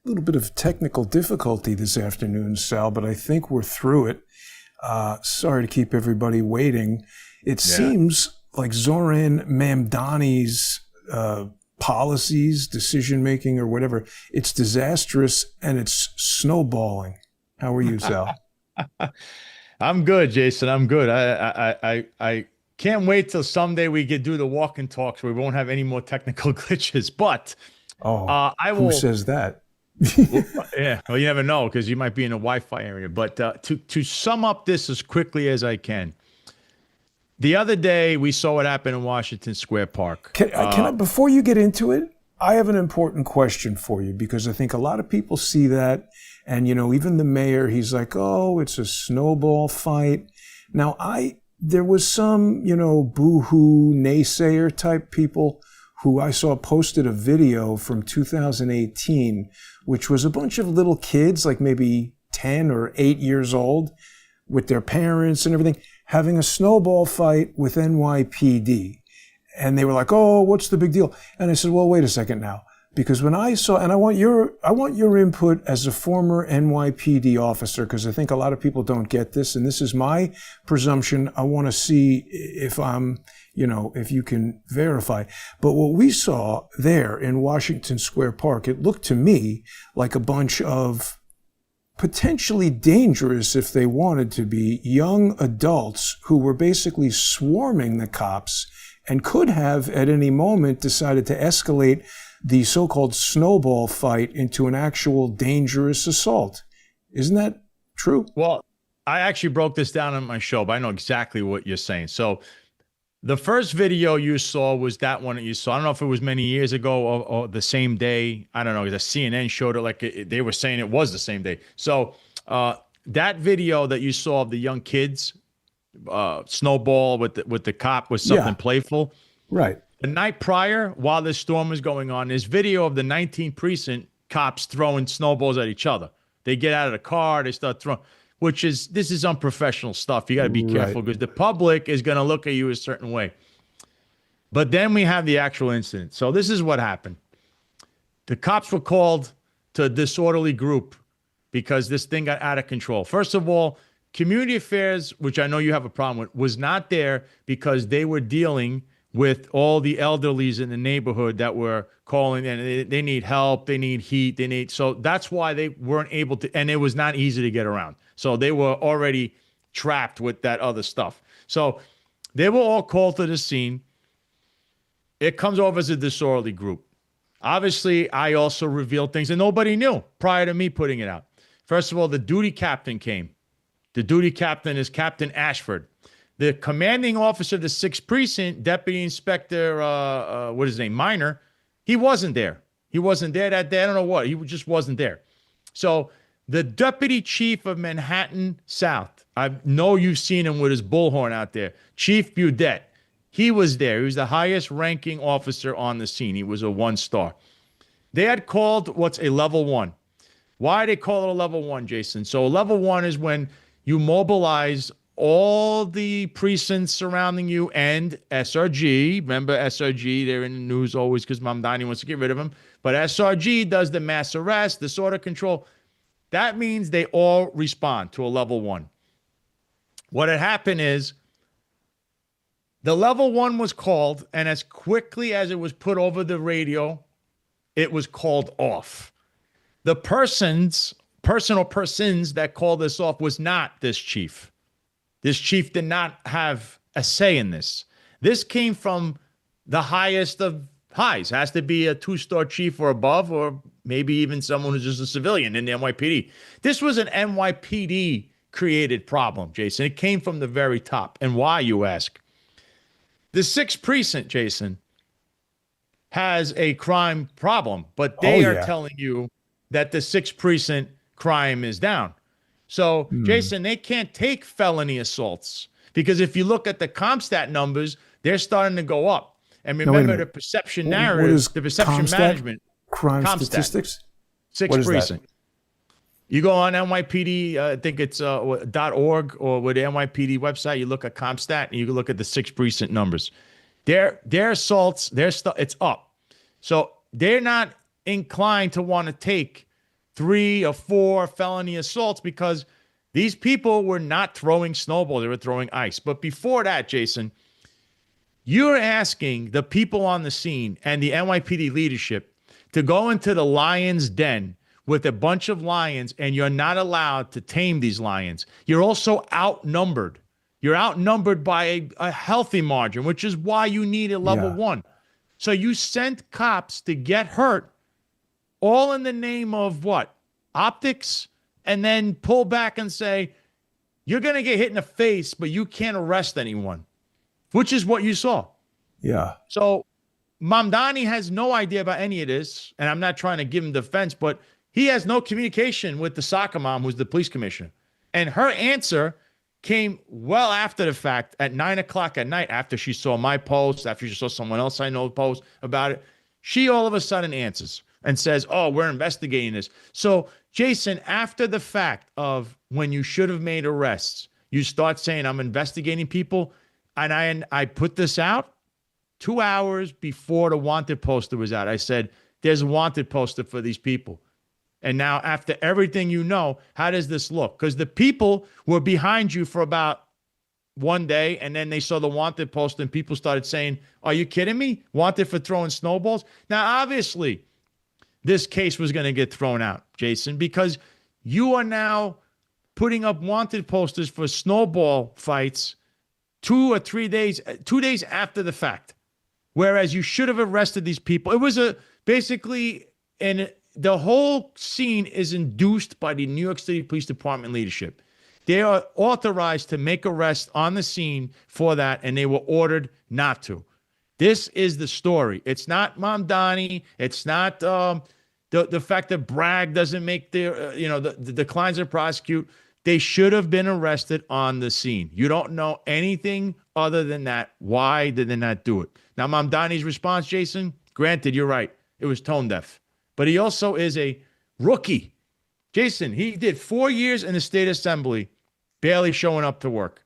little bit of technical difficulty this afternoon, Sal, but I think we're through it. Sorry to keep everybody waiting. It seems like Zohran Mamdani's policies, decision-making, or whatever, it's disastrous and it's snowballing. How are you, Sal? I'm good, Jason. I'm good. I can't wait till someday we get do the walk and talks where we won't have any more technical glitches. But I will. Who says that? Yeah, well, you never know because you might be in a Wi-Fi area. But to sum up this as quickly as I can, the other day we saw what happened in Washington Square Park. Can I, before you get into it, I have an important question for you because I think a lot of people see that, and even the mayor, he's like, "Oh, it's a snowball fight." Now, there was some, boo-hoo naysayer type people who I saw posted a video from 2018, which was a bunch of little kids, like maybe 10 or 8 years old, with their parents and everything, having a snowball fight with NYPD. And they were like, "Oh, what's the big deal?" And I said, "Well, wait a second now. Because when I saw, and I want your input as a former NYPD officer, because I think a lot of people don't get this, and this is my presumption. I want to see if if you can verify. But what we saw there in Washington Square Park, it looked to me like a bunch of potentially dangerous, if they wanted to be, young adults who were basically swarming the cops and could have at any moment decided to escalate the so-called snowball fight into an actual dangerous assault. Isn't that true? Well, I actually broke this down on my show, but I know exactly what you're saying. So the first video you saw was that one that you saw. I don't know if it was many years ago or the same day. I don't know. The CNN showed it like they were saying it was the same day. So that video that you saw of the young kids, snowball with the cop was something playful. Right. The night prior, while this storm was going on, there's video of the 19th precinct cops throwing snowballs at each other. They get out of the car, they start throwing, this is unprofessional stuff. You got to be careful because the public is going to look at you a certain way. But then we have the actual incident. So this is what happened. The cops were called to a disorderly group because this thing got out of control. First of all, community affairs, which I know you have a problem with, was not there because they were dealing with all the elderlies in the neighborhood that were calling, and they need help, they need heat, so that's why they weren't able to, and it was not easy to get around. So they were already trapped with that other stuff. So they were all called to the scene. It comes over as a disorderly group. Obviously, I also revealed things that nobody knew prior to me putting it out. First of all, the duty captain came. The duty captain is Captain Ashford. The commanding officer of the 6th Precinct, Deputy Inspector, what is his name, Minor, he wasn't there. He wasn't there that day. I don't know what. He just wasn't there. So the Deputy Chief of Manhattan South, I know you've seen him with his bullhorn out there, Chief Budette, he was there. He was the highest ranking officer on the scene. He was a 1-star. They had called what's a level 1. Why they call it a level 1, Jason? So a level 1 is when you mobilize all the precincts surrounding you and SRG. Remember SRG, they're in the news always because Mamdani wants to get rid of them. But SRG does the mass arrest, disorder control. That means they all respond to a level 1. What had happened is the level 1 was called, and as quickly as it was put over the radio, it was called off. The persons that called this off was not this chief. This chief did not have a say in this. This came from the highest of highs. Has to be a 2-star chief or above, or maybe even someone who's just a civilian in the NYPD. This was an NYPD created problem, Jason. It came from the very top. And why, you ask? The 6th Precinct, Jason, has a crime problem, but they are telling you that the 6th Precinct crime is down. So, Jason, they can't take felony assaults because if you look at the CompStat numbers, they're starting to go up. And remember the perception narrative, the perception management. Crime statistics? 6th Precinct. You go on NYPD, I think it's .org or with the NYPD website, you look at CompStat and you can look at the 6th Precinct numbers. Their assaults, it's up. So they're not inclined to want to take 3 or 4 felony assaults because these people were not throwing snowballs. They were throwing ice. But before that, Jason, you're asking the people on the scene and the NYPD leadership to go into the lion's den with a bunch of lions, and you're not allowed to tame these lions. You're also outnumbered. You're outnumbered by a healthy margin, which is why you need a level 1. So you sent cops to get hurt, all in the name of what? Optics, and then pull back and say, you're going to get hit in the face, but you can't arrest anyone, which is what you saw. Yeah. So Mamdani has no idea about any of this, and I'm not trying to give him defense, but he has no communication with the soccer mom, who's the police commissioner. And her answer came well after the fact, at 9 o'clock at night, after she saw my post, after she saw someone else I know post about it. She all of a sudden answers and says, oh, we're investigating this. So, Jason, after the fact of when you should have made arrests, you start saying, I'm investigating people. And I put this out 2 hours before the wanted poster was out. I said, there's a wanted poster for these people. And now, after everything you know, how does this look? Because the people were behind you for about 1 day, and then they saw the wanted poster, and people started saying, are you kidding me? Wanted for throwing snowballs? Now, obviously, this case was going to get thrown out, Jason, because you are now putting up wanted posters for snowball fights 2 or 3 days, 2 days after the fact, whereas you should have arrested these people. It was the whole scene is induced by the New York City Police Department leadership. They are authorized to make arrests on the scene for that, and they were ordered not to. This is the story. It's not Mamdani. It's not the fact that Bragg doesn't make the declines to prosecute. They should have been arrested on the scene. You don't know anything other than that. Why did they not do it? Now, Mamdani's response, Jason, granted, you're right. It was tone deaf. But he also is a rookie. Jason, he did 4 years in the state assembly, barely showing up to work.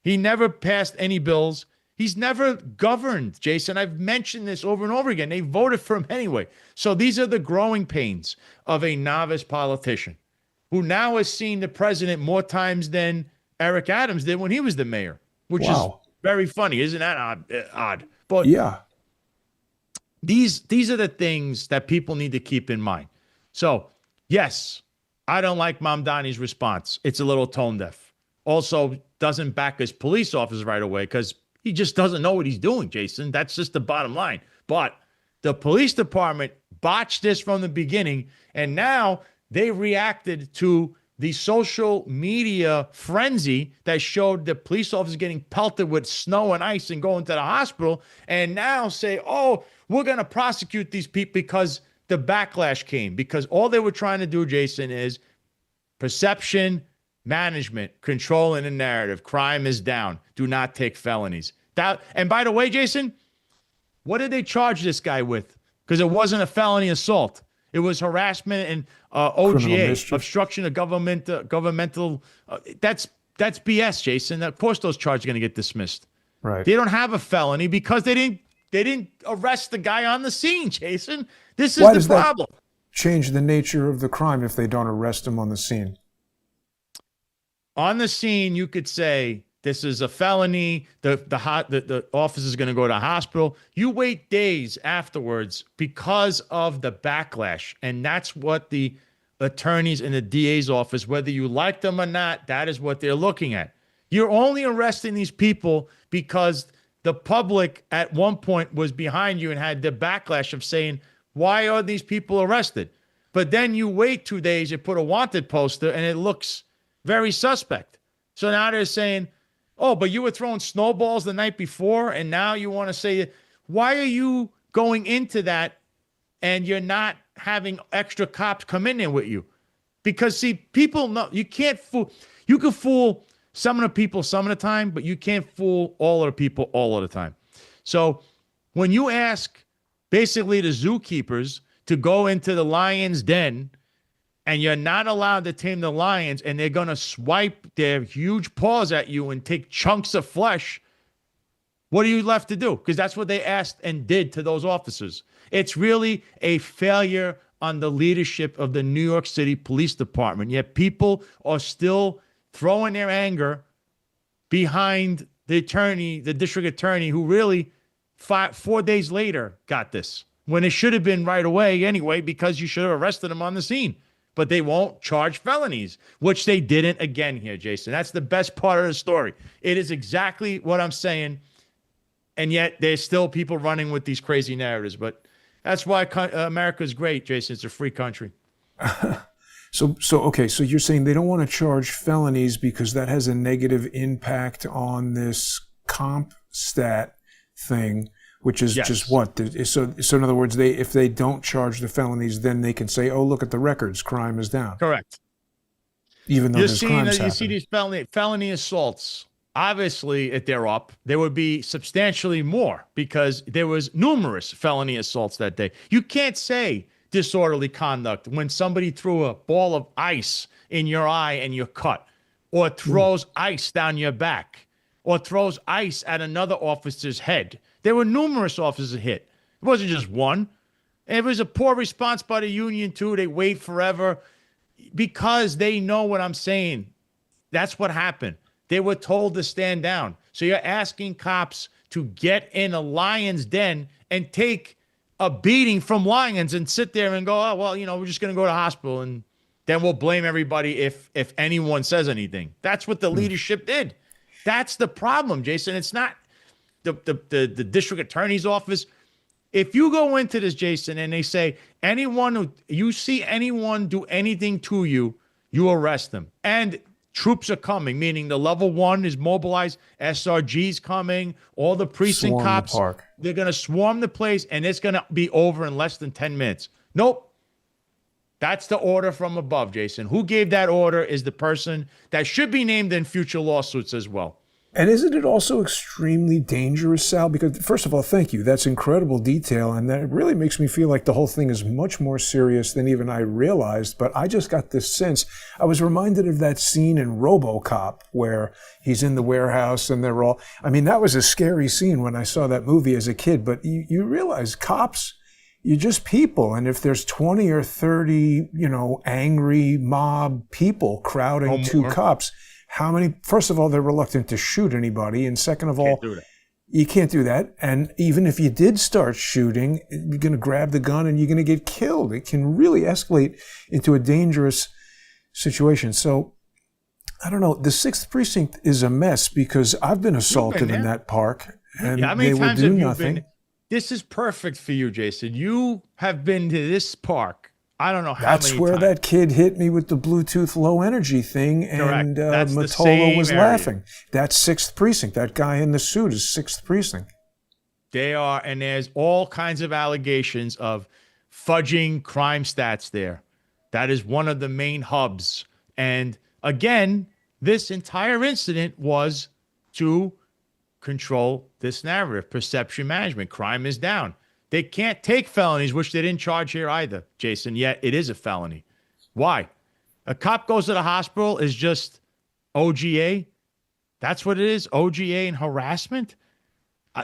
He never passed any bills. He's never governed, Jason. I've mentioned this over and over again. They voted for him anyway. So these are the growing pains of a novice politician who now has seen the president more times than Eric Adams did when he was the mayor, which is very funny. Isn't that odd? But yeah. These are the things that people need to keep in mind. So, yes, I don't like Mamdani's response. It's a little tone deaf. Also, doesn't back his police officers right away because he just doesn't know what he's doing, Jason. That's just the bottom line. But the police department botched this from the beginning, and now they reacted to the social media frenzy that showed the police officers getting pelted with snow and ice and going to the hospital, and now say, oh, we're going to prosecute these people because the backlash came. Because all they were trying to do, Jason, is perception management, controlling the narrative. Crime is down. Do not take felonies. And by the way, Jason, what did they charge this guy with? Because it wasn't a felony assault. It was harassment and OGA, obstruction of governmental. That's BS, Jason. Of course, those charges are going to get dismissed. Right. They don't have a felony because they didn't arrest the guy on the scene, Jason. This is the problem. That change the nature of the crime if they don't arrest him on the scene? On the scene, you could say this is a felony. The officer is going to go to the hospital. You wait days afterwards because of the backlash, and that's what the attorneys in the DA's office, whether you like them or not, that is what they're looking at. You're only arresting these people because the public at one point was behind you and had the backlash of saying, why are these people arrested? But then you wait 2 days, you put a wanted poster, and it looks very suspect. So now they're saying, oh, but you were throwing snowballs the night before, and now you want to say, why are you going into that and you're not having extra cops come in there with you? Because, see, people know you can't fool. You can fool some of the people some of the time, but you can't fool all of the people all of the time. So when you ask basically the zookeepers to go into the lion's den and you're not allowed to tame the lions and they're going to swipe their huge paws at you and take chunks of flesh, what are you left to do? Because that's what they asked and did to those officers. It's really a failure on the leadership of the New York City Police Department. Yet people are still throwing their anger behind the attorney, the district attorney, who really 4 days later got this, when it should have been right away anyway, because you should have arrested him on the scene. But they won't charge felonies, which they didn't again here, Jason. That's the best part of the story. It is exactly what I'm saying. And yet there's still people running with these crazy narratives. But that's why America is great, Jason. It's a free country. So you're saying they don't want to charge felonies because that has a negative impact on this comp stat thing, which is just what? So in other words, if they don't charge the felonies, then they can say, oh, look at the records, crime is down. Correct. Even though there's crimes happening. You see these felony assaults. Obviously, if they're up, there would be substantially more because there was numerous felony assaults that day. You can't say disorderly conduct when somebody threw a ball of ice in your eye and you're cut, or throws ice down your back, or throws ice at another officer's head. There were numerous officers hit. It wasn't just one. And it was a poor response by the union, too. They wait forever because they know what I'm saying. That's what happened. They were told to stand down. So you're asking cops to get in a lion's den and take a beating from lions and sit there and go, oh, well, we're just going to go to the hospital and then we'll blame everybody if anyone says anything. That's what the leadership did. That's the problem, Jason. It's not the district attorney's office. If you go into this, Jason, and they say you see anyone do anything to you, you arrest them. And troops are coming, meaning the level 1 is mobilized, SRG's coming, all the precinct cops, they're going to swarm the place, and it's going to be over in less than 10 minutes. Nope. That's the order from above, Jason. Who gave that order is the person that should be named in future lawsuits as well. And isn't it also extremely dangerous, Sal? Because first of all, thank you. That's incredible detail. And that really makes me feel like the whole thing is much more serious than even I realized. But I just got this sense. I was reminded of that scene in RoboCop where he's in the warehouse and they're all, that was a scary scene when I saw that movie as a kid. But you realize cops, you're just people. And if there's 20 or 30, angry mob people crowding two cops, how many, first of all, they're reluctant to shoot anybody. And second of all, you can't do that. And even if you did start shooting, you're going to grab the gun and you're going to get killed. It can really escalate into a dangerous situation. So I don't know. The 6th Precinct is a mess because I've been assaulted in that park and they will do nothing. This is perfect for you, Jason. You have been to this park. I don't know how many times. That's where that kid hit me with the Bluetooth low energy thing, and Mottola was laughing. That's 6th Precinct. That guy in the suit is 6th Precinct. They are, and there's all kinds of allegations of fudging crime stats there. That is one of the main hubs. And again, this entire incident was to control this narrative, perception management. Crime is down. They can't take felonies, which they didn't charge here either, Jason, yet it is a felony. Why? A cop goes to the hospital is just OGA? That's what it is? OGA and harassment?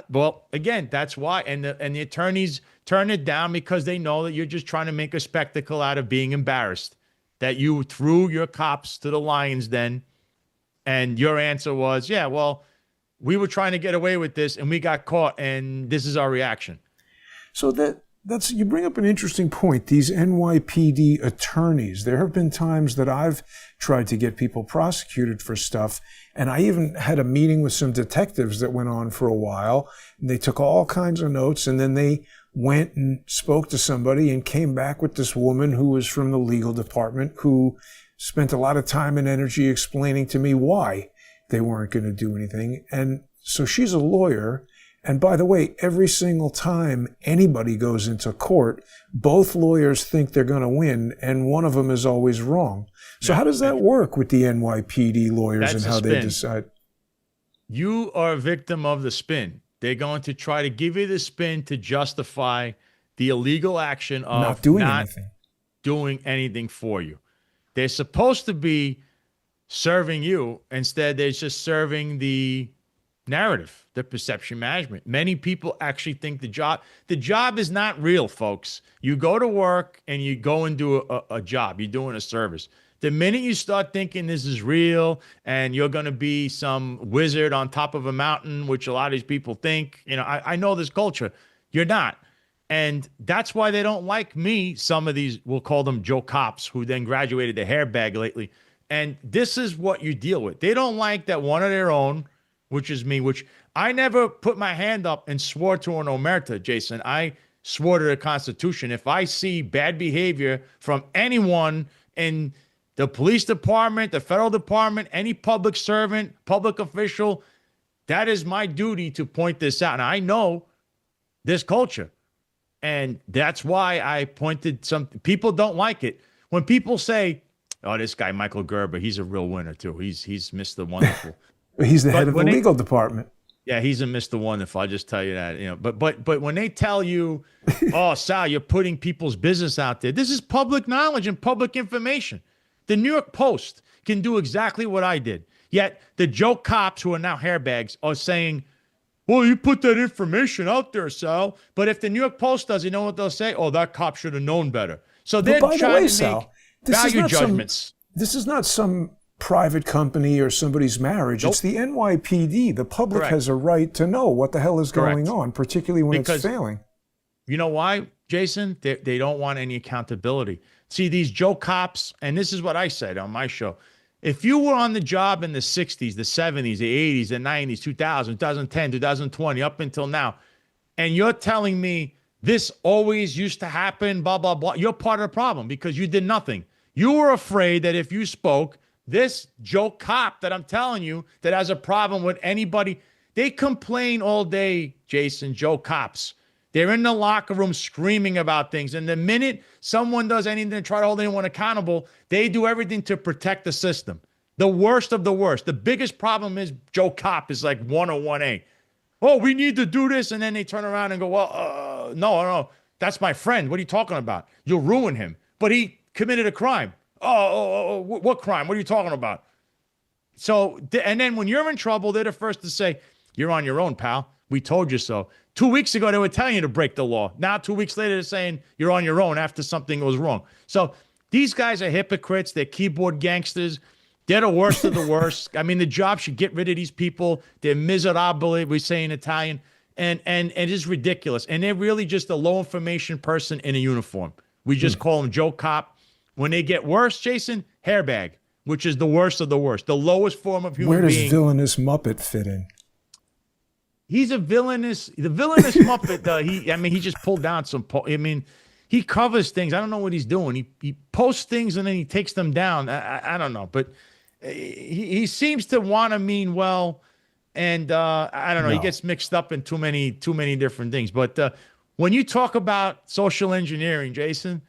Well, again, that's why. And the attorneys turn it down because they know that you're just trying to make a spectacle out of being embarrassed, that you threw your cops to the lion's den. And your answer was, yeah, well, we were trying to get away with this and we got caught and this is our reaction. So that's you bring up an interesting point. These NYPD attorneys, there have been times that I've tried to get people prosecuted for stuff, and I even had a meeting with some detectives that went on for a while, and they took all kinds of notes, and then they went and spoke to somebody and came back with this woman who was from the legal department who spent a lot of time and energy explaining to me why they weren't going to do anything. And so she's a lawyer. And by the way, every single time anybody goes into court, both lawyers think they're going to win, and one of them is always wrong. So how does that work with the NYPD lawyers and how they decide? You are a victim of the spin. They're going to try to give you the spin to justify the illegal action of not doing anything for you. They're supposed to be serving you. Instead, they're just serving the narrative, the perception management. Many people actually think the job is not real, folks. You go to work and you go and do a job. You're doing a service. The minute you start thinking this is real and you're going to be some wizard on top of a mountain, which a lot of these people think, I know this culture, you're not. And that's why they don't like me. Some of these, we'll call them Joe Cops, who then graduated the hairbag lately. And this is what you deal with. They don't like that one of their own, which is me, which I never put my hand up and swore to an omerta, Jason. I swore to the Constitution. If I see bad behavior from anyone in the police department, the federal department, any public servant, public official, that is my duty to point this out. And I know this culture. And that's why I pointed some people don't like it. When people say, oh, this guy, Michael Gerber, he's a real winner too. He's Mr. Wonderful. He's the head of the legal department. Yeah, he's a Mr. Wonderful. I'll just tell you that. But when they tell you, oh, Sal, you're putting people's business out there, this is public knowledge and public information. The New York Post can do exactly what I did. Yet the Joe Cops, who are now hairbags, are saying, well, you put that information out there, Sal. But if the New York Post does, you know what they'll say? Oh, that cop should have known better. So they're trying to make value judgments. This is not some private company or somebody's marriage. Nope. It's the NYPD. The public has a right to know what the hell is going on, particularly when it's failing. You know why, Jason? They don't want any accountability. See, these Joe Cops, and this is what I said on my show. If you were on the job in the 60s, the 70s, the 80s, the 90s, 2000, 2010, 2020, up until now, and you're telling me this always used to happen, blah, blah, blah, you're part of the problem because you did nothing. You were afraid that if you spoke, this Joe Cop that I'm telling you that has a problem with anybody, they complain all day, Jason, Joe Cops. They're in the locker room screaming about things. And the minute someone does anything to try to hold anyone accountable, they do everything to protect the system. The worst of the worst. The biggest problem is Joe Cop is like 101A. Oh, we need to do this. And then they turn around and go, well, no, that's my friend. What are you talking about? You'll ruin him. But he committed a crime. What crime? What are you talking about? So, and then when you're in trouble, they're the first to say, you're on your own, pal. We told you so. 2 weeks ago, they were telling you to break the law. Now, 2 weeks later, they're saying you're on your own after something goes wrong. So these guys are hypocrites. They're keyboard gangsters. They're the worst of the worst. I mean, the job should get rid of these people. They're miserabili, we say in Italian. And it is ridiculous. And they're really just a low information person in a uniform. We just call them Joe Cop. When they get worse, Jason, hairbag, which is the worst of the worst, the lowest form of human being. Where does villainous Muppet fit in? He's the villainous Muppet. He just pulled down some. He covers things. I don't know what he's doing. He posts things and then he takes them down. I don't know, but he seems to want to mean well, and I don't know. No. He gets mixed up in too many different things. But when you talk about social engineering, Jason,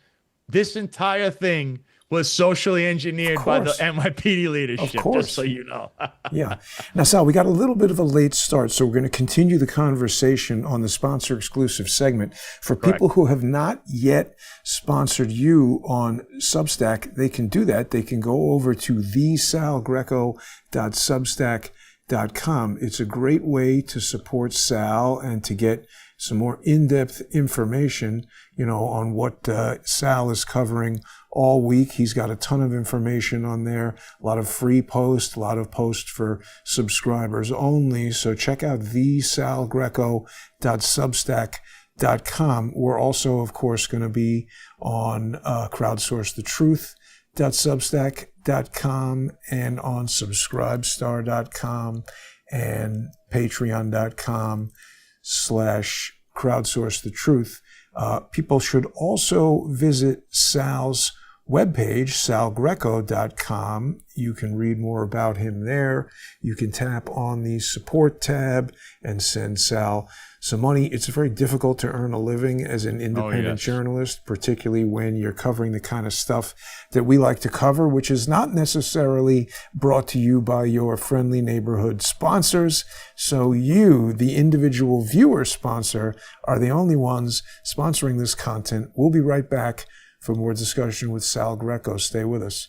this entire thing was socially engineered by the NYPD leadership, just so you know. Yeah. Now, Sal, we got a little bit of a late start, so we're going to continue the conversation on the sponsor-exclusive segment. For people who have not yet sponsored you on Substack, they can do that. They can go over to thesalgreco.substack.com. It's a great way to support Sal and to get some more in-depth information, on what Sal is covering all week. He's got a ton of information on there, a lot of free posts, a lot of posts for subscribers only. So check out thesalgreco.substack.com. We're also, of course, going to be on crowdsourcethetruth.substack.com and on subscribestar.com and patreon.com/crowdsourcethetruth. People should also visit Sal's webpage, salgreco.com. You can read more about him there. You can tap on the support tab and send Sal some money. It's very difficult to earn a living as an independent journalist, particularly when you're covering the kind of stuff that we like to cover, which is not necessarily brought to you by your friendly neighborhood sponsors. So you, the individual viewer sponsor, are the only ones sponsoring this content. We'll be right back for more discussion with Sal Greco. Stay with us.